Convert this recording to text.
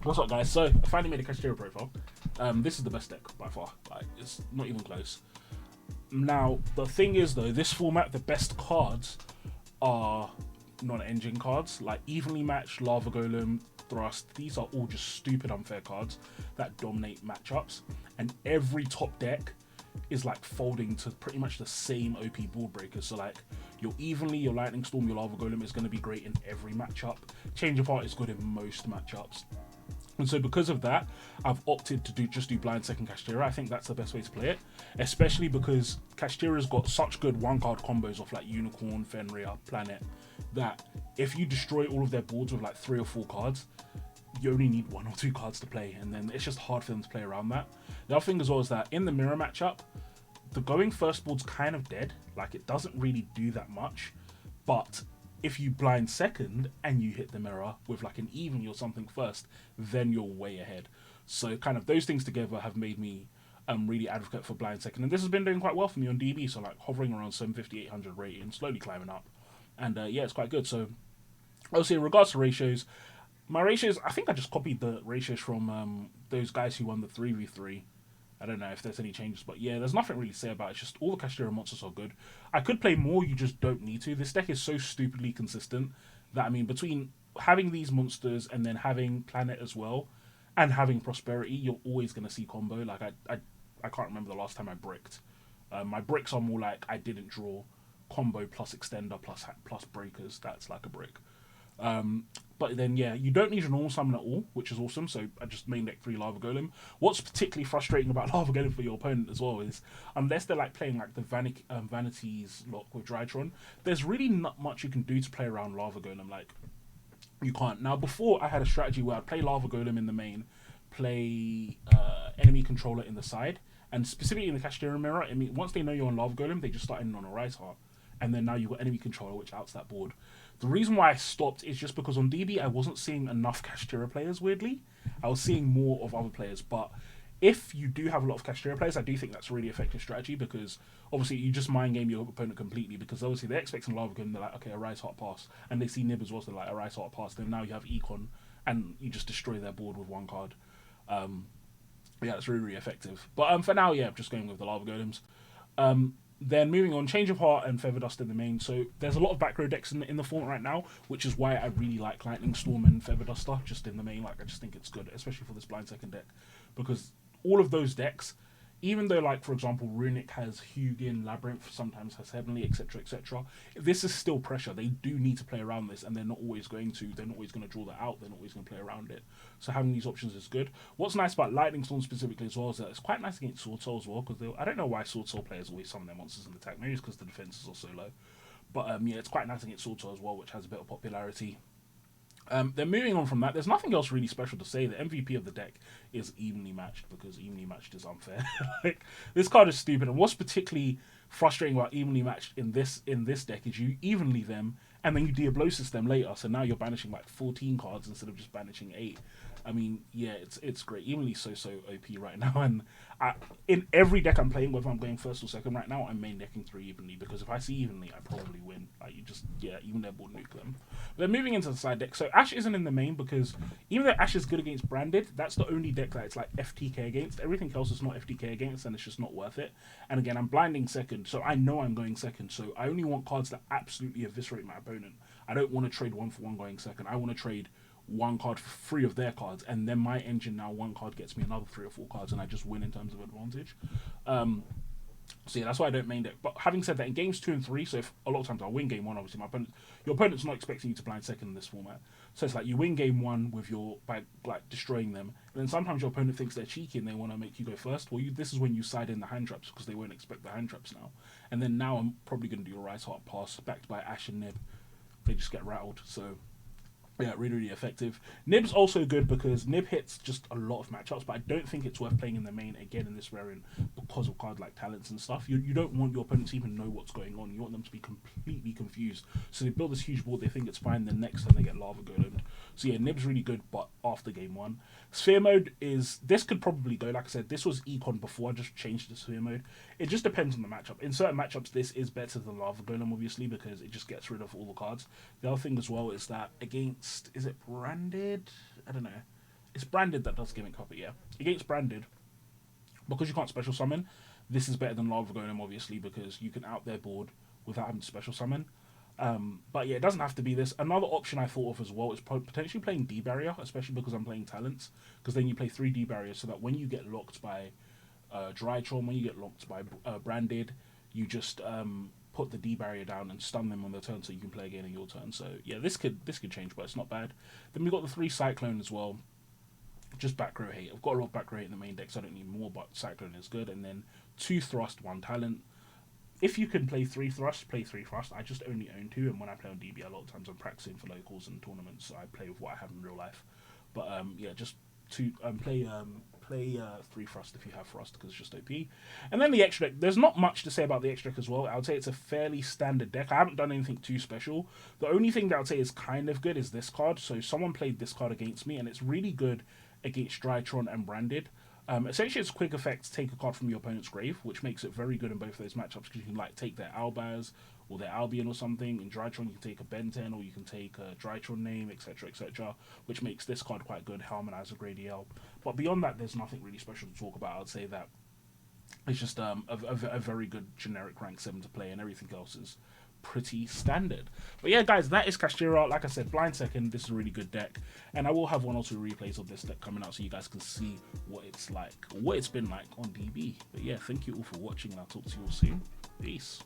What's up, guys? So, I finally made a Kashtira profile. This is the best deck by far. Like, it's not even close. Now, the thing is, though, this format, the best cards are non-engine cards. Like, Evenly Matched, Lava Golem, Thrust. These are all just stupid, unfair cards that dominate matchups. And every top deck is, like, folding to pretty much the same OP board breakers. So, like, your Evenly, your Lightning Storm, your Lava Golem is going to be great in every matchup. Change of Heart is good in most matchups. And so because of that, I've opted to just do blind second Kashtira. I think that's the best way to play it, especially because Kashtira's got such good one-card combos off like Unicorn, Fenrir, Planet, that if you destroy all of their boards with like 3 or 4 cards, you only need 1 or 2 cards to play, and then it's just hard for them to play around that. The other thing as well is that in the mirror matchup, the going first board's kind of dead. Like, it doesn't really do that much, but if you blind second and you hit the mirror with like an even or something first, then you're way ahead. So kind of those things together have made me really advocate for blind second, and this has been doing quite well for me on DB. So like hovering around 750, 800 rating, slowly climbing up, and yeah, it's quite good. So obviously in regards to ratios, my ratios, I think I just copied the ratios from those guys who won the 3v3. I don't know if there's any changes, but yeah, there's nothing really to say about it. It's just all the Kashtira monsters are good. I could play more, you just don't need to. This deck is so stupidly consistent that, I mean, between having these monsters and then having Planet as well, and having Prosperity, you're always going to see combo. Like, I can't remember the last time I bricked. My bricks are more like I didn't draw combo plus extender plus breakers. That's like a brick. But then, yeah, you don't need a normal summon at all, which is awesome. So I just main deck 3 Lava Golem. What's particularly frustrating about Lava Golem for your opponent as well is, unless they're like playing like the Vanities lock with Drytron, there's really not much you can do to play around Lava Golem. Like, you can't. Now, before I had a strategy where I'd play Lava Golem in the main, play enemy controller in the side, and specifically in the Kashtira mirror, I mean, once they know you're on Lava Golem, they just start in on a Rise Heart. And then now you've got enemy controller, which outs that board. The reason why I stopped is just because on DB I wasn't seeing enough Kashtira players, weirdly. I was seeing more of other players, but if you do have a lot of Kashtira players, I do think that's a really effective strategy, because obviously you just mind game your opponent completely, because obviously they're expecting Lava Gun, they're like, okay, a Rise Heart pass, and they see Nib as well, so they're like, a Rise Heart pass, then now you have Econ, and you just destroy their board with 1 card. Yeah, it's really, really effective. But for now, yeah, I'm just going with the Lava Golems. Then moving on, Change of Heart and Feather Dust in the main. So there's a lot of back row decks in the format right now, which is why I really like Lightning Storm and Feather Duster just in the main. Like, I just think it's good, especially for this blind second deck, because all of those decks, even though, like, for example, Runic has Hugin, Labyrinth, sometimes has Heavenly, etc., etc., this is still pressure. They do need to play around this, and they're not always going to. They're not always going to draw that out. They're not always going to play around it. So having these options is good. What's nice about Lightning Storm specifically as well is that it's quite nice against Sword Soul as well, because I don't know why Sword Soul players always summon their monsters in the attack. Maybe it's because the defenses are so low. But yeah, it's quite nice against Sword Soul as well, which has a bit of popularity. Then moving on from that, there's nothing else really special to say. The MVP of the deck is Evenly Matched, because Evenly Matched is unfair. Like, this card is stupid, and what's particularly frustrating about Evenly Matched in this deck is you evenly them, and then you Diablosis them later, so now you're banishing like 14 cards instead of just banishing 8. I mean, yeah, it's great. Evenly's so OP right now, and in every deck I'm playing, whether I'm going first or second right now, I'm main decking 3 Evenly, because if I see Evenly, I probably win. Like, you just, yeah, even their board nuke them. But then moving into the side deck, so Ashe isn't in the main, because even though Ashe is good against Branded, that's the only deck that it's like FTK against. Everything else is not FTK against, and it's just not worth it. And again, I'm blinding second, so I know I'm going second, so I only want cards that absolutely eviscerate my opponent. I don't want to trade 1 for 1 going second. I want to trade 1 card for 3 of their cards, and then my engine, now 1 card gets me another 3 or 4 cards, and I just win in terms of advantage. So yeah, that's why I don't main deck. But having said that, in games 2 and 3, so if a lot of times I win game 1, obviously your opponent's not expecting you to blind second in this format. So it's like you win game 1 with by like destroying them, and then sometimes your opponent thinks they're cheeky and they want to make you go first. Well, this is when you side in the hand traps, because they won't expect the hand traps now. And then now I'm probably going to do a Rise Heart pass backed by Ashe and Nib. They just get rattled. So yeah, really, really effective. Nib's also good because Nib hits just a lot of matchups, but I don't think it's worth playing in the main again in this variant because of cards like talents and stuff. You don't want your opponent to even know what's going on. You want them to be completely confused. So they build this huge board, they think it's fine, then next time they get Lava Golem. So yeah, Nib's really good, but after game 1. Sphere mode is, this could probably go, like I said, this was Econ before, I just changed to Sphere mode. It just depends on the matchup. In certain matchups, this is better than Lava Golem, obviously, because it just gets rid of all the cards. The other thing as well is that against, is it Branded? I don't know. It's Branded that does Gimmick Cover, yeah. Against Branded, because you can't special summon, this is better than Lava Golem, obviously, because you can out their board without having to special summon. But yeah, it doesn't have to be this. Another option I thought of as well is potentially playing D Barrier, especially because I'm playing Talents, because then you play 3 D Barriers so that when you get locked by Drytron, when you get locked by Branded, you just put the D Barrier down and stun them on their turn so you can play again in your turn. So yeah, this could change, but it's not bad. Then we got the 3 Cyclone as well. Just back row hate. I've got a lot of back row hate in the main deck, so I don't need more, but Cyclone is good. And then 2 Thrust, 1 Talent. If you can play 3 Thrust, play 3 Thrust. I just only own 2, and when I play on DB, a lot of times I'm practicing for locals and tournaments, so I play with what I have in real life. But yeah, just play 3 Thrust if you have Thrust, because it's just OP. And then the extra deck, there's not much to say about the extra deck as well. I would say it's a fairly standard deck. I haven't done anything too special. The only thing that I would say is kind of good is this card. So someone played this card against me, and it's really good against Drytron and Branded. Essentially, it's a quick effect to take a card from your opponent's grave, which makes it very good in both of those matchups, because you can like take their Albaz or their Albion or something. In Drytron, you can take a Benten, or you can take a Drytron name, etc., etc., which makes this card quite good, Harmonizer Gradiel. But beyond that, there's nothing really special to talk about. I'd say that it's just a very good generic rank 7 to play, and everything else is pretty standard. But yeah, guys, that is Kashtira. Like I said, blind second. This is a really good deck, and I will have 1 or 2 replays of this deck coming out so you guys can see what it's like, what it's been like on DB. But yeah, thank you all for watching, and I'll talk to you all soon. Peace.